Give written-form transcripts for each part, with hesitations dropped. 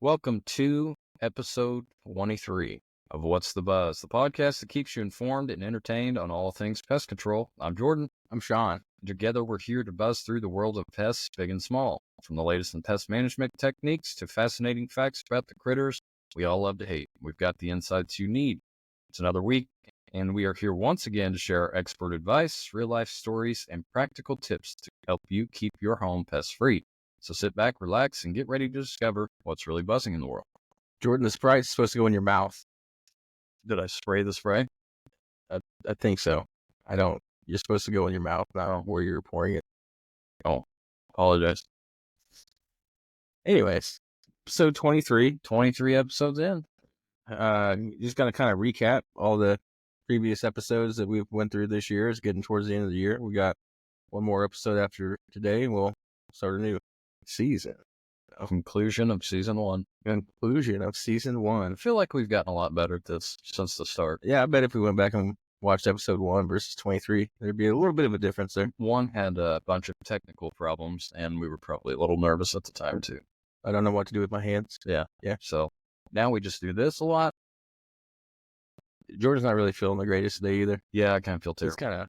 Welcome to episode 23 of What's the Buzz, the podcast that keeps you informed and entertained on all things pest control. I'm Jordan. I'm Shawn. Together, we're here to buzz through the world of pests, big and small, from the latest in pest management techniques to fascinating facts about the critters we all love to hate. We've got the insights you need. It's another week, and we are here once again to share our expert advice, real-life stories, and practical tips to help you keep your home pest-free. So sit back, relax, and get ready to discover what's really buzzing in the world. Jordan, the Sprite's supposed to go in your mouth. Did I spray the spray? I think so. I don't. You're supposed to go in your mouth, not where you're pouring it. Oh, apologize. Anyways, episode 23. 23 episodes in. Just going to kind of recap all the previous episodes that we went through this year. It's getting towards the end of the year. We got one more episode after today, and we'll start a new season. Conclusion of season 1. Conclusion of season 1. I feel like we've gotten a lot better at this since the start. Yeah, I bet if we went back and watched episode 1 versus 23, there'd be a little bit of a difference there. 1 had a bunch of technical problems, and we were probably a little nervous at the time, too. I don't know what to do with my hands. Yeah. So now we just do this a lot. Jordan's not really feeling the greatest today either. Yeah, I kind of feel terrible. It's kind of.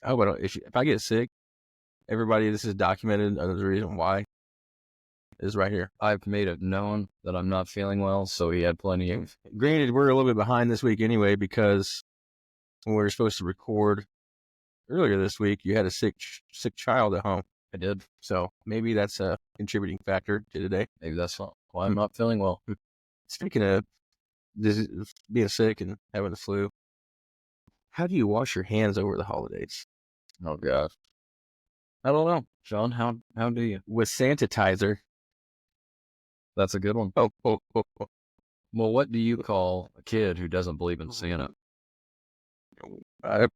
I hope I don't. If I get sick, everybody, this is documented. The reason why is right here. I've made it known that I'm not feeling well, so he had plenty of. Granted, we're a little bit behind this week anyway because when we were supposed to record earlier this week, you had a sick child at home. I did. So maybe that's a contributing factor to today. Maybe that's why I'm not feeling well. Speaking of being sick and having the flu, how do you wash your hands over the holidays? Oh, God. I don't know. Shawn, how do you? With sanitizer. That's a good one. Oh. Well, what do you call a kid who doesn't believe in Santa? I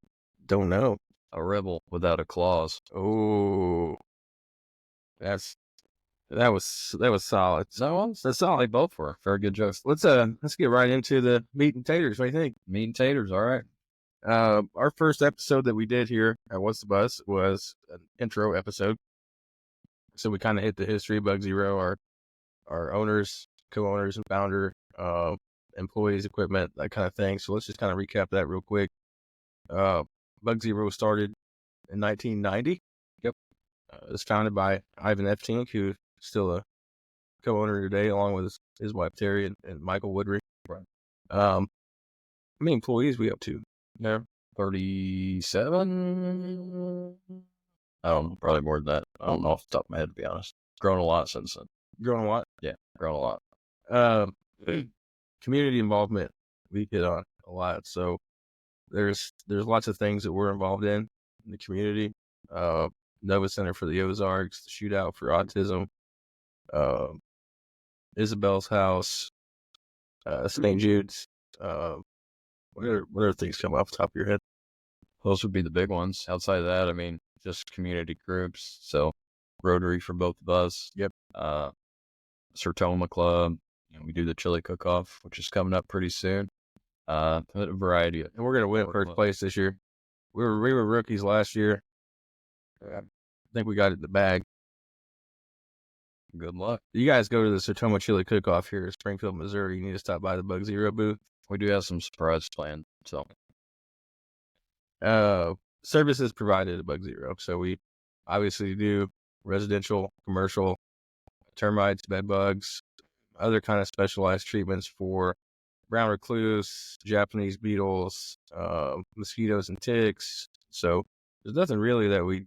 don't know. A rebel without a clause. Oh, that was solid. That's solid. They both were very good jokes. Let's get right into the meat and taters. What do you think? Meat and taters. All right. Our first episode that we did here at What's the Buzz was an intro episode. So we kind of hit the history of Bug Zero, our owners, co-owners, and founder, employees, equipment, that kind of thing. So let's just kind of recap that real quick. Bug Zero started in 1990. Yep. It was founded by Ivan Eftink, who's still a co-owner today, along with his wife Terry and Michael Woodring. Right. How many employees we up to? Yeah. 37? I don't know, probably more than that. I don't know off the top of my head, to be honest. Grown a lot since then. Grown a lot? Yeah, grown a lot. Community involvement, we hit on a lot. So there's lots of things that we're involved in the community. Nova Center for the Ozarks, the Shootout for Autism, Isabel's House, St. Jude's. What other things come off the top of your head? Those would be the big ones. Outside of that, I mean, just community groups. So Rotary for both of us. Yep. Sertoma Club. We do the chili cook-off, which is coming up pretty soon. A variety. And we're going to win first place this year. We were rookies last year. I think we got it in the bag. Good luck. You guys go to the Sertoma Chili Cook-Off here in Springfield, Missouri. You need to stop by the Bug Zero booth. We do have some surprise planned. So, services provided at Bug Zero. So we obviously do residential, commercial, termites, bed bugs, other kind of specialized treatments for brown recluse, Japanese beetles, mosquitoes and ticks. So there's nothing really that we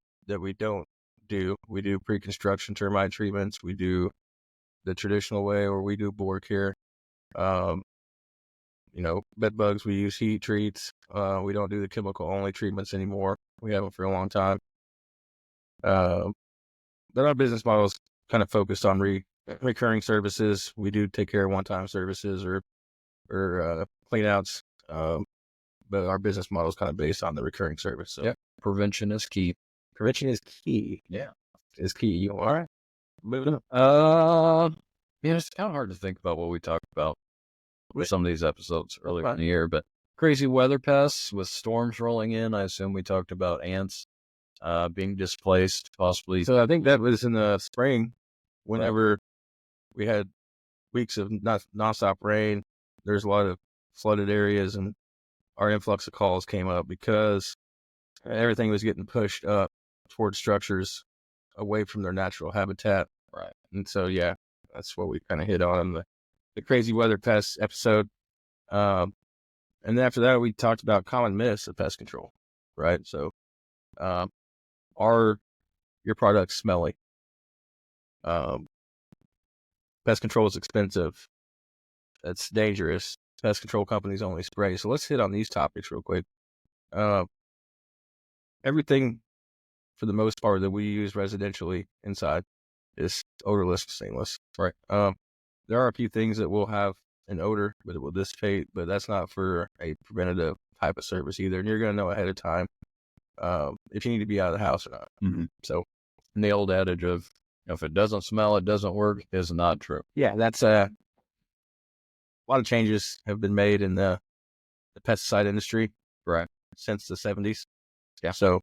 don't do. We do pre-construction termite treatments. We do the traditional way, or we do bore care. Bed bugs, we use heat treats. We don't do the chemical only treatments anymore. We haven't for a long time. But our business model is kind of focused on recurring services. We do take care of one-time services or clean outs. But our business model is kind of based on the recurring service. So yeah, prevention is key. Prevention is key. Yeah. Is key. All right. Moving on. It's kind of hard to think about what we talked about with some of these episodes earlier in the year, but crazy weather pests with storms rolling in. I assume we talked about ants being displaced, possibly. So I think that was in the spring, whenever we had weeks of nonstop rain. There's a lot of flooded areas, and our influx of calls came up because everything was getting pushed up towards structures away from their natural habitat. Right. And so, yeah, that's what we kind of hit on the crazy weather pest episode. And then after that, we talked about common myths of pest control, right? So, are your products smelly? Pest control is expensive. It's dangerous. Pest control companies only spray. So let's hit on these topics real quick. Everything, for the most part, that we use residentially inside is odorless, stainless. Right. There are a few things that will have an odor, but it will dissipate. But that's not for a preventative type of service either. And you're going to know ahead of time if you need to be out of the house or not. Mm-hmm. So, and the old adage of if it doesn't smell, it doesn't work is not true. Yeah, that's a lot of changes have been made in the pesticide industry, right, since the 70s. Yeah. So,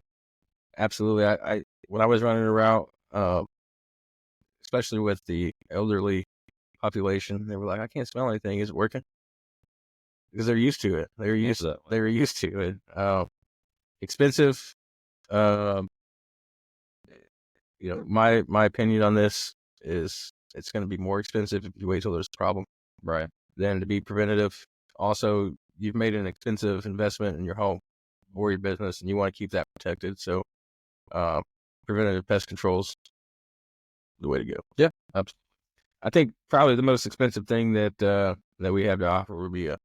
absolutely, I when I was running around, especially with the elderly population, they were like, "I can't smell anything. Is it working?" Because they're used to it. They were used to it. Expensive. My opinion on this is it's going to be more expensive if you wait till there's a problem, right, than to be preventative. Also, you've made an expensive investment in your home or your business, and you want to keep that protected. So, preventative pest control's the way to go. Yeah, absolutely. I think probably the most expensive thing that we have to offer would be a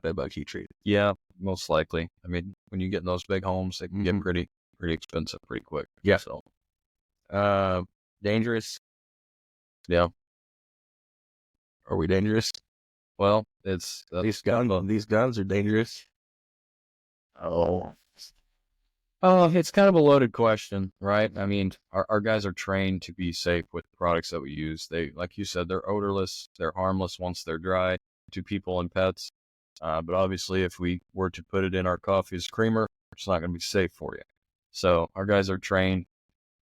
bedbug heat treat. Yeah, most likely. I mean, when you get in those big homes, they can get pretty expensive pretty quick. Yeah. So, dangerous. Yeah. Are we dangerous? Well, these guns are dangerous. Oh, it's kind of a loaded question, right? I mean, our guys are trained to be safe with the products that we use. They, like you said, they're odorless, they're harmless once they're dry to people and pets. But obviously, if we were to put it in our coffee as creamer, it's not going to be safe for you. So our guys are trained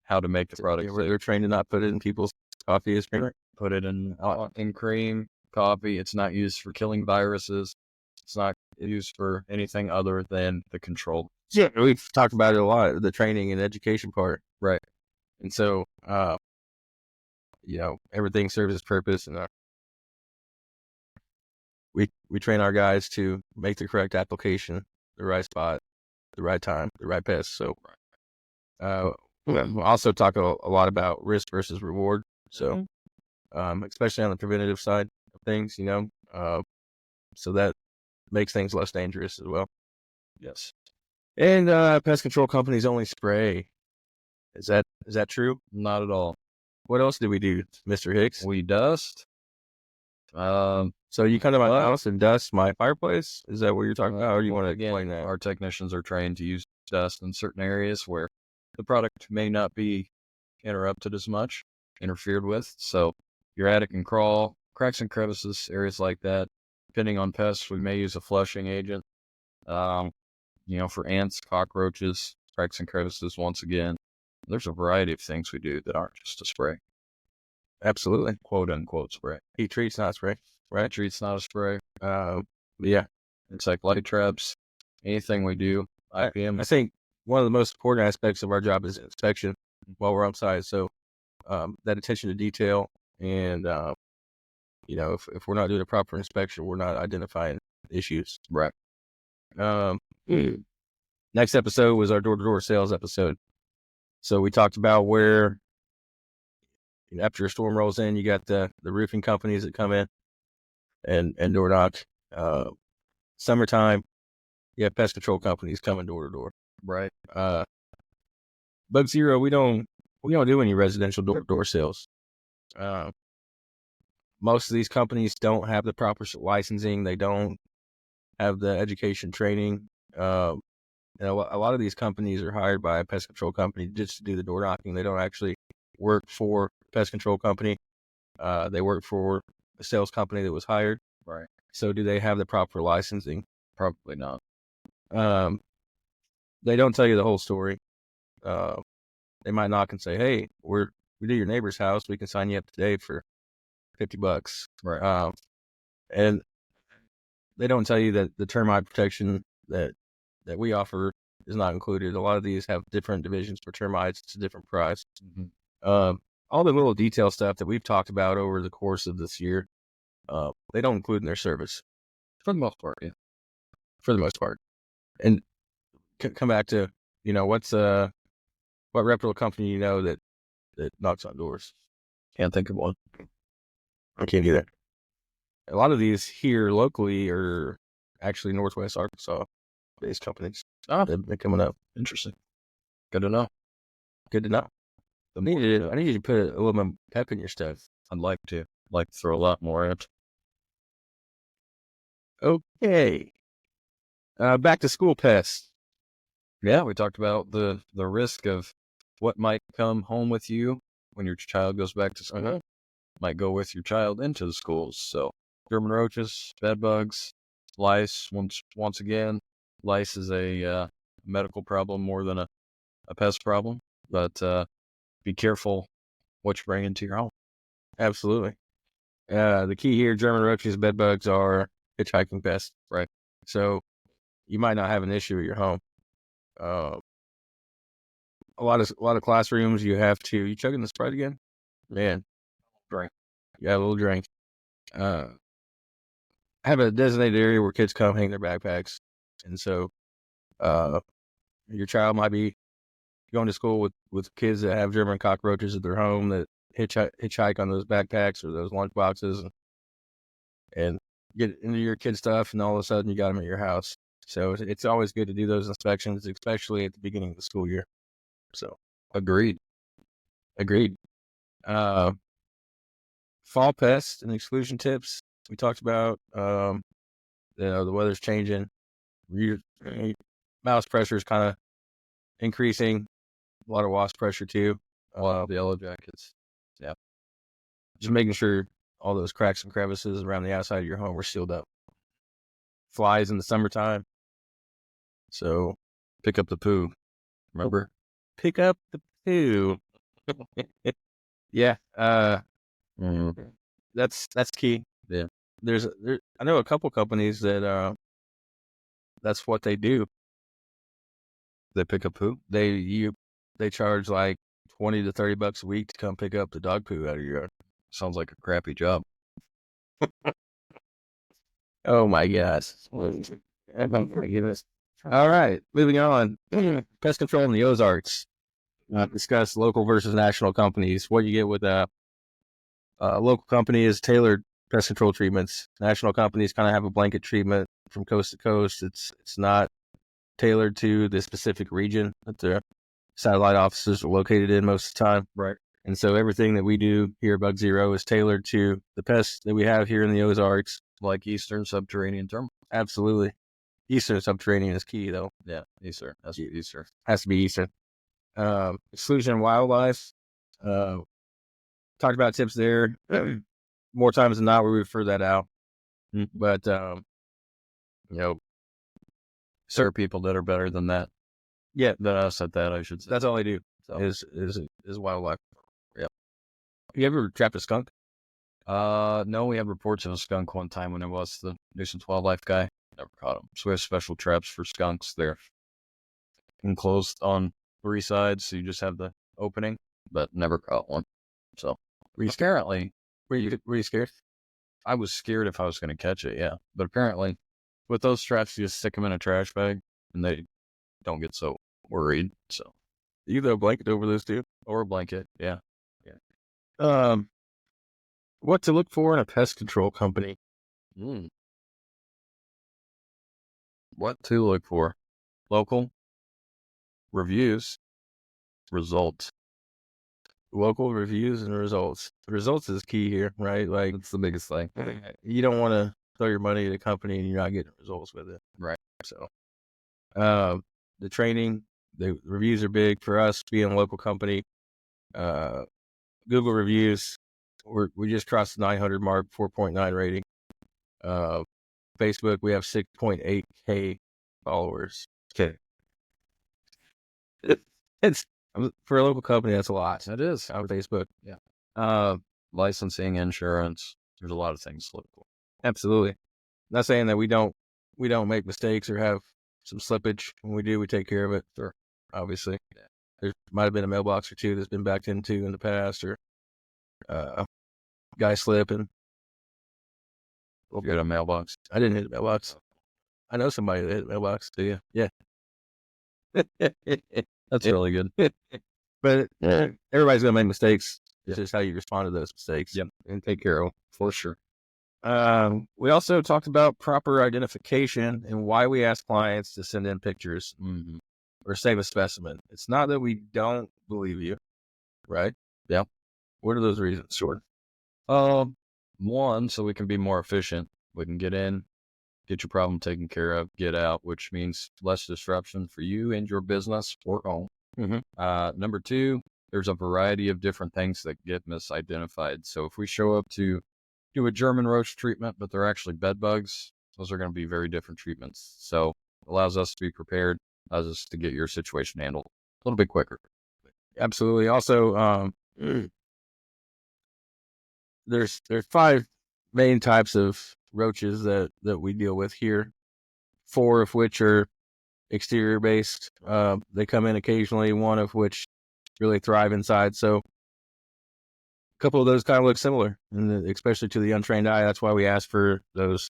how to make the product. They're trained to not put it in people's coffee as creamer. Put it in cream, coffee. It's not used for killing viruses. It's not used for anything other than the control. Yeah, we've talked about it a lot, the training and education part. Right. And so, everything serves its purpose, and we train our guys to make the correct application, the right spot, the right time, the right pest. So, we'll also talk a lot about risk versus reward. So, especially on the preventative side of things, so that makes things less dangerous as well. Yes. And pest control companies only spray. Is that true? Not at all. What else do we do, Mr. Hicks? We dust. So you come to my house and dust my fireplace? Is that what you're talking about? Or do you want to explain that? Our technicians are trained to use dust in certain areas where the product may not be interrupted as much, interfered with. So your attic and crawl, cracks and crevices, areas like that. Depending on pests, we may use a flushing agent. For ants, cockroaches, cracks and crevices, once again, there's a variety of things we do that aren't just a spray. Absolutely. Quote unquote spray. Heat treat's not a spray, right? Heat treat's not a spray. Yeah. It's like light traps, anything we do, IPM. I think one of the most important aspects of our job is inspection while we're on site. So, that attention to detail and, if we're not doing a proper inspection, we're not identifying issues. Right. Next episode was our door-to-door sales episode. So we talked about where after a storm rolls in, you got the roofing companies that come in and door knock. Summertime, you have pest control companies coming door to door. Right. Bug Zero, we don't do any residential door to door sales. Most of these companies don't have the proper licensing. They don't have the education training. A lot of these companies are hired by a pest control company just to do the door knocking. They don't actually work for a pest control company. They work for a sales company that was hired. Right. So do they have the proper licensing? Probably not. They don't tell you the whole story. They might knock and say, "Hey, we do your neighbor's house. We can sign you up today for $50. Right. And they don't tell you that the termite protection that we offer is not included. A lot of these have different divisions for termites. It's a different price. All the little detail stuff that we've talked about over the course of this year, they don't include in their service. For the most part, yeah. For the most part. And come back to, what reputable company you know that knocks on doors? Can't think of one. I can't either. A lot of these here locally are actually Northwest Arkansas based companies. Oh, They've been coming up. interesting. Good to know. Good to know. I need you to put a little bit of pep in your stuff. I'd like to throw a lot more at. Okay. Back to school pests. Yeah, we talked about the risk of what might come home with you when your child goes back to school. Might go with your child into the schools. So German roaches, bed bugs, lice. Once again, lice is a medical problem more than a pest problem. But be careful what you bring into your home. Absolutely. The key here, German roaches, bed bugs are hitchhiking pests. Right. So you might not have an issue at your home. A lot of classrooms you have to. You chugging the Sprite again? Man. Drink. Yeah, a little drink. Have a designated area where kids come hang their backpacks. And so your child might be going to school with kids that have German cockroaches at their home that hitchhike on those backpacks or those lunch boxes and get into your kid stuff, and all of a sudden you got them at your house. So it's always good to do those inspections, especially at the beginning of the school year. So agreed. Fall pests and exclusion tips. We talked about, the weather's changing. Mouse pressure is kind of increasing. A lot of wasp pressure too. A lot of the yellow jackets. Yeah. Just making sure all those cracks and crevices around the outside of your home are sealed up. Flies in the summertime. So pick up the poo. Remember? Pick up the poo. Yeah. That's key. Yeah. I know a couple companies that that's what they do. They pick up poo? They charge like $20 to $30 a week to come pick up the dog poo out of your yard. Sounds like a crappy job. Oh my gosh. Oh my goodness. All right, moving on. Pest control in the Ozarks. Discuss local versus national companies. What you get with a local company is tailored pest control treatments. National companies kind of have a blanket treatment from coast to coast. It's not tailored to the specific region that their satellite offices are located in most of the time. Right. And so everything that we do here at Bug Zero is tailored to the pests that we have here in the Ozarks. Like Eastern Subterranean Terminal. Absolutely. Eastern Subterranean is key, though. Yeah, Eastern. Has to be Eastern. Has to be Eastern. Exclusion of wildlife. Talked about tips there. More times than not, we refer that out. But, there are people that are better than that. Yeah. Than us at that, I should say. That's all they do. So. Is wildlife. Yeah. You ever trapped a skunk? No, we had reports of a skunk one time when it was the nuisance wildlife guy. Never caught him. So we have special traps for skunks. They're enclosed on 3 sides, so you just have the opening, but never caught one. So apparently, were you scared? I was scared if I was going to catch it, yeah. But apparently, with those traps, you just stick them in a trash bag, and they don't get so worried. So you throw a blanket over those too, or a blanket, yeah. What to look for in a pest control company? What to look for? Local reviews, results. Local reviews and results. Results is key here, right? Like, it's the biggest thing. You don't want to throw your money at a company and you're not getting results with it. Right. So, the training, the reviews are big for us being a local company. Google reviews, we just crossed the 900 mark, 4.9 rating. Facebook, we have 6.8K followers. Okay. It's for a local company, that's a lot. That is on Facebook. Yeah. licensing, insurance. There's a lot of things to look for. Absolutely. Not saying that we don't make mistakes or have some slippage. When we do, we take care of it. Sure. Obviously. Yeah. There might have been a mailbox or two that's been backed into in the past, or guy slipping. You got a mailbox? I didn't hit the mailbox. I know somebody that hit the mailbox. Do you? Yeah. That's really good. But everybody's going to make mistakes. It's just how you respond to those mistakes. Yep. And take care of them. For sure. We also talked about proper identification and why we ask clients to send in pictures or save a specimen. It's not that we don't believe you, right? Yeah. What are those reasons? Sure. One, so we can be more efficient. We can get in, get your problem taken care of, get out, which means less disruption for you and your business or home. Number two, there's a variety of different things that get misidentified. So if we show up to do a German roach treatment, but they're actually bed bugs, those are going to be very different treatments. So it allows us to be prepared, allows us to get your situation handled a little bit quicker. Absolutely. Also, there's 5 main types of roaches that we deal with here, 4 of which are exterior based. They come in occasionally, 1 of which really thrive inside. So a couple of those kind of look similar, and especially to the untrained eye. That's why we ask for those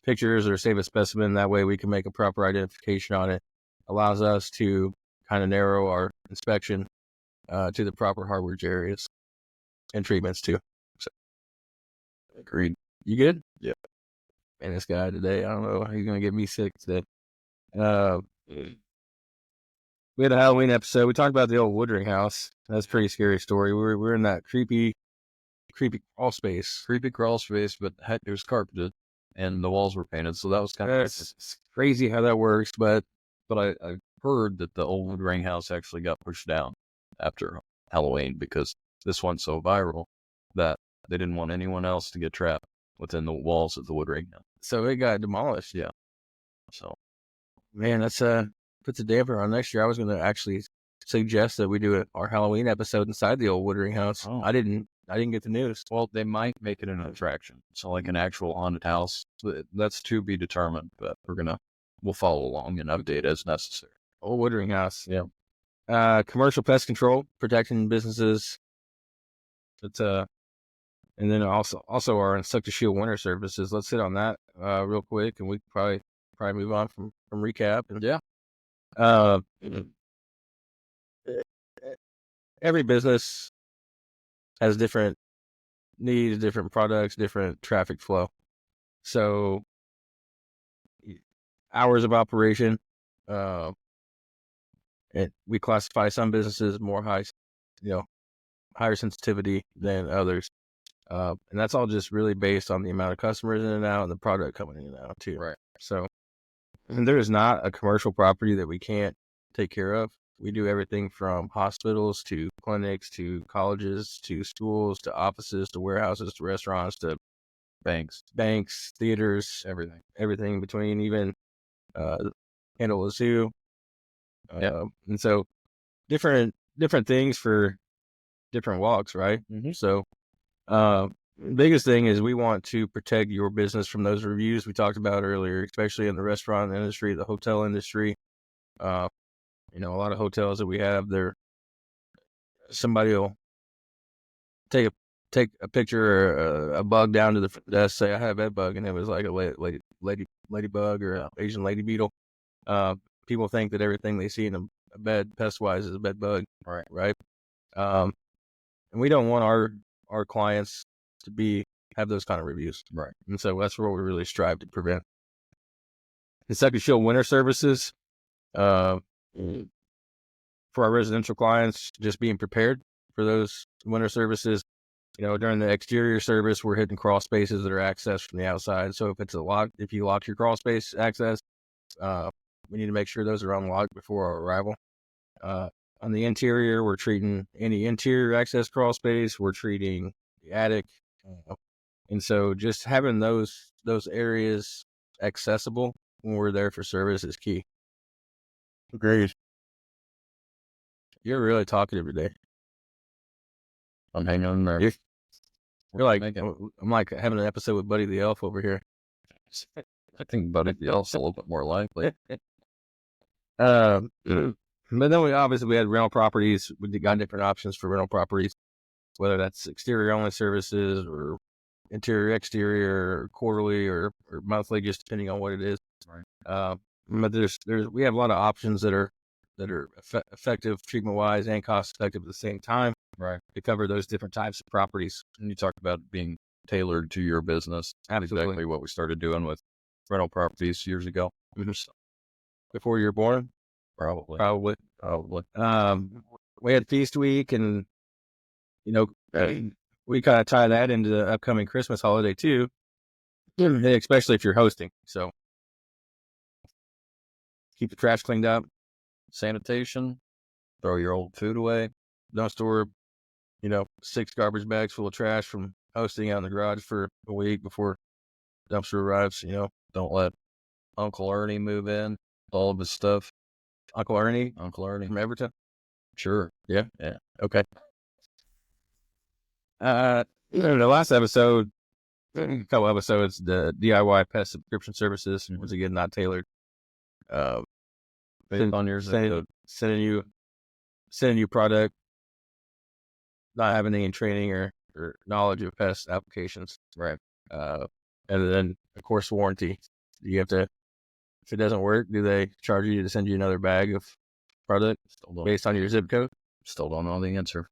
pictures or save a specimen. That way we can make a proper identification on it. Allows us to kind of narrow our inspection to the proper harborage areas and treatments too. So, agreed. You good? Yeah. Man, this guy today, I don't know, he's going to get me sick today. We had a Halloween episode. We talked about the old Woodring house. That's a pretty scary story. We're in that creepy crawl space. Creepy crawl space, but it was carpeted and the walls were painted. So that was kind of it's crazy how that works. But I heard that the old Woodring house actually got pushed down after Halloween because this went so viral that they didn't want anyone else to get trapped within the walls of the Woodring house. So it got demolished. Yeah. So, man, that's puts a damper on next year. I was going to actually suggest that we do our Halloween episode inside the old Woodring house. Oh. I didn't get the news. Well, they might make it an attraction. So like an actual haunted house. That's to be determined, but we'll follow along and update as necessary. Old Woodring house. Yeah. Commercial pest control, protecting businesses. It's and then also our Insecticide Shield winter services. Let's hit on that real quick, and we can probably move on from recap. And yeah. Every business has different needs, different products, different traffic flow. So hours of operation, and we classify some businesses more higher sensitivity than others. And that's all just really based on the amount of customers in and out and the product coming in and out too. Right. So, and there is not a commercial property that we can't take care of. We do everything from hospitals to clinics to colleges to schools to offices to warehouses to restaurants to banks, theaters, everything in between, even handle a zoo. And so different things for different walks, right? Mm-hmm. So biggest thing is we want to protect your business from those reviews we talked about earlier, especially in the restaurant industry, the hotel industry. A lot of hotels that we have, somebody will take a picture or a bug down to the desk, say I have a bed bug, and it was like a ladybug or an Asian lady beetle. People think that everything they see in a bed pest wise is a bed bug, right? And we don't want our clients to have those kind of reviews, right? And so that's what we really strive to prevent. Insecticide Shield winter services, for our residential clients, just being prepared for those winter services. During the exterior service, we're hitting crawl spaces that are accessed from the outside. So if you lock your crawl space access, we need to make sure those are unlocked before our arrival. On the interior, we're treating any interior access crawl space. We're treating the attic. And so just having those areas accessible when we're there for service is key. Agreed. You're really talkative today. I'm hanging in there. You're like, I'm like having an episode with Buddy the Elf over here. I think Buddy the Elf's a little bit more likely. But then we had rental properties. We got different options for rental properties, whether that's exterior only services or interior, exterior, or quarterly or monthly, just depending on what it is. Right. But we have a lot of options that are effective treatment wise and cost effective at the same time. Right. To cover those different types of properties. And you talked about being tailored to your business. Absolutely. Exactly what we started doing with rental properties years ago. So, before you were born? Probably. We had Feast Week, and we kind of tie that into the upcoming Christmas holiday too, especially if you're hosting. So keep the trash cleaned up, sanitation, throw your old food away, don't store 6 garbage bags full of trash from hosting out in the garage for a week before dumpster arrives. Don't let Uncle Ernie move in all of his stuff. Uncle Ernie from Everton. Sure. Yeah. Okay. The last episode, a couple episodes, the DIY pest subscription services, once again, not tailored. Based on your zip code. Sending you product, not having any training or knowledge of pest applications. Right. And then, of course, warranty. You have to, if it doesn't work, do they charge you to send you another bag of product based on your zip code? Still don't know the answer.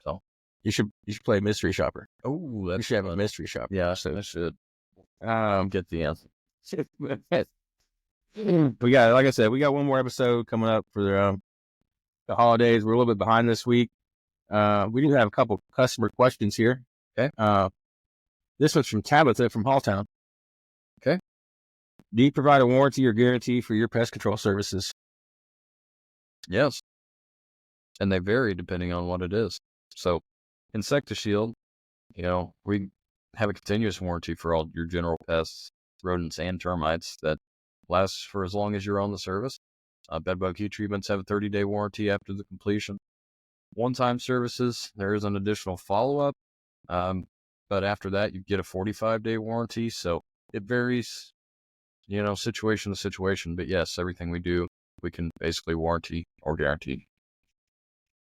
So you should play mystery shopper. Oh, you should have a mystery shopper. Yeah, so I should get the answer. We got, like I said, we got one more episode coming up for the holidays. We're a little bit behind this week. We do have a couple customer questions here. Okay. This one's from Tabitha from Halltown. Okay. Do you provide a warranty or guarantee for your pest control services? Yes. And they vary depending on what it is. So, Insectishield, we have a continuous warranty for all your general pests, rodents, and termites that lasts for as long as you're on the service. Bedbug heat treatments have a 30-day warranty after the completion. One-time services, there is an additional follow-up, but after that, you get a 45-day warranty. So it varies, situation to situation. But yes, everything we do, we can basically warranty or guarantee.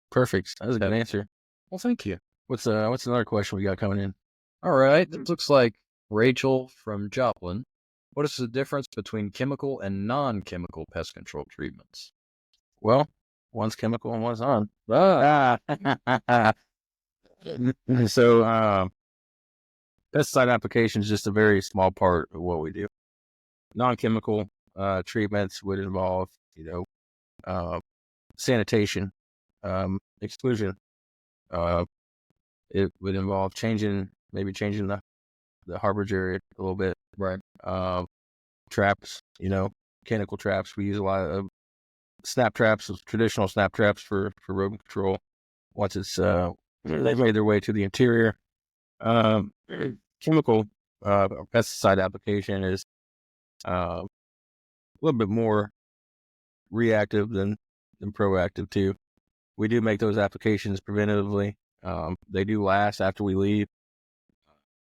Perfect. That was a good answer. Well, thank you. What's another question we got coming in? All right. It looks like Rachel from Joplin. What is the difference between chemical and non-chemical pest control treatments? Well, one's chemical and one's on. So, pesticide application is just a very small part of what we do. Non-chemical treatments would involve, sanitation, exclusion. It would involve changing the harborage area a little bit. Right. Traps, mechanical traps. We use a lot of snap traps, traditional snap traps for rodent control. Once it's they've made their way to the interior. Chemical pesticide application is a little bit more reactive than proactive too. We do make those applications preventatively. They do last after we leave,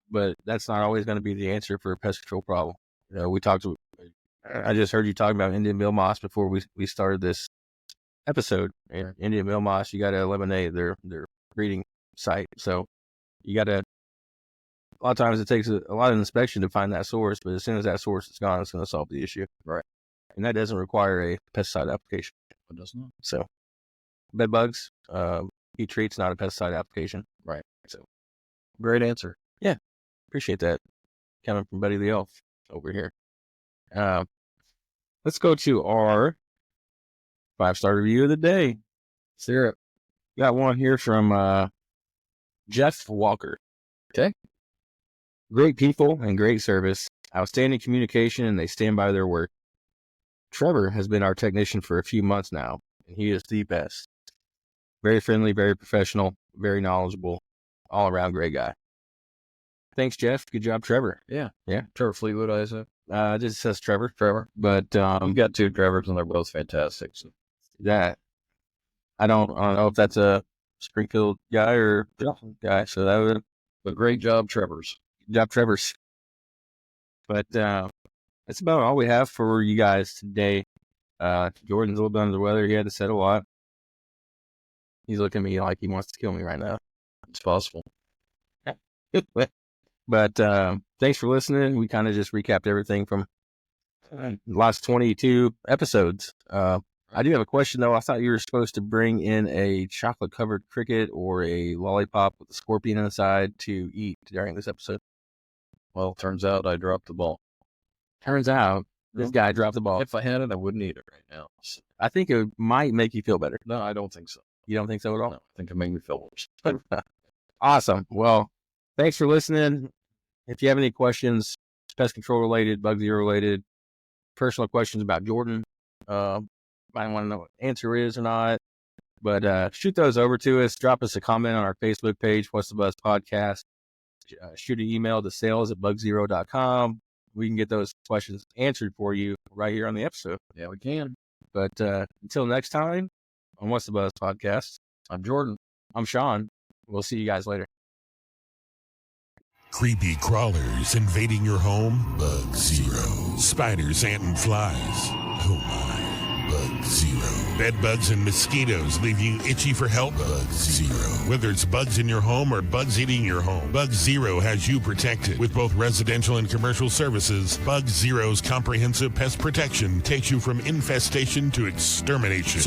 but that's not always going to be the answer for a pest control problem. I just heard you talking about Indian meal moss before we started this episode. And Indian meal moss, you got to eliminate their breeding site. So you got to, a lot of times it takes a lot of inspection to find that source, but as soon as that source is gone, it's going to solve the issue. Right. And that doesn't require a pesticide application. It does not. So bed bugs, heat treats, not a pesticide application. Right. So great answer. Yeah. Appreciate that. Coming from Buddy the Elf over here. Let's go to our 5-star review of the day. Syrup. Got one here from Jeff Walker. Okay. Great people and great service. Outstanding communication, and they stand by their work. Trevor has been our technician for a few months now, and he is the best. Very friendly, very professional, very knowledgeable, all around great guy. Thanks, Jeff. Good job, Trevor. Yeah. Yeah. Trevor Fleetwood, I said. This says Trevor. But we've got 2 Trevors, and they're both fantastic. So. That I don't know if that's a Springfield guy or Joplin guy. So that would But great job, Trevor's. Good job, Trevor's. But that's about all we have for you guys today. Jordan's a little bit under the weather. He had to set a lot. He's looking at me like he wants to kill me right now. It's possible. But thanks for listening. We kind of just recapped everything from the last 22 episodes. I do have a question, though. I thought you were supposed to bring in a chocolate-covered cricket or a lollipop with a scorpion inside to eat during this episode. Well, turns out I dropped the ball. Turns out this guy dropped the ball. If I had it, I wouldn't eat it right now. So, I think it might make you feel better. no, I don't think so. You don't think so at all? No, I think it made me feel worse. Awesome. Well, thanks for listening. If you have any questions, pest control related, Bug Zero related, personal questions about Jordan, I want to know what the answer is or not. But shoot those over to us. Drop us a comment on our Facebook page, What's the Buzz Podcast. Shoot an email to sales@bugzero.com. We can get those questions answered for you right here on the episode. Yeah, we can. But until next time, on What's the Buzz Podcast, I'm Jordan. I'm Shawn. We'll see you guys later. Creepy crawlers invading your home? Bug Zero. Spiders, ant, and flies? Oh my. Bug Zero. Bed bugs and mosquitoes leave you itchy for help? Bug Zero. Whether it's bugs in your home or bugs eating your home, Bug Zero has you protected. With both residential and commercial services, Bug Zero's comprehensive pest protection takes you from infestation to extermination.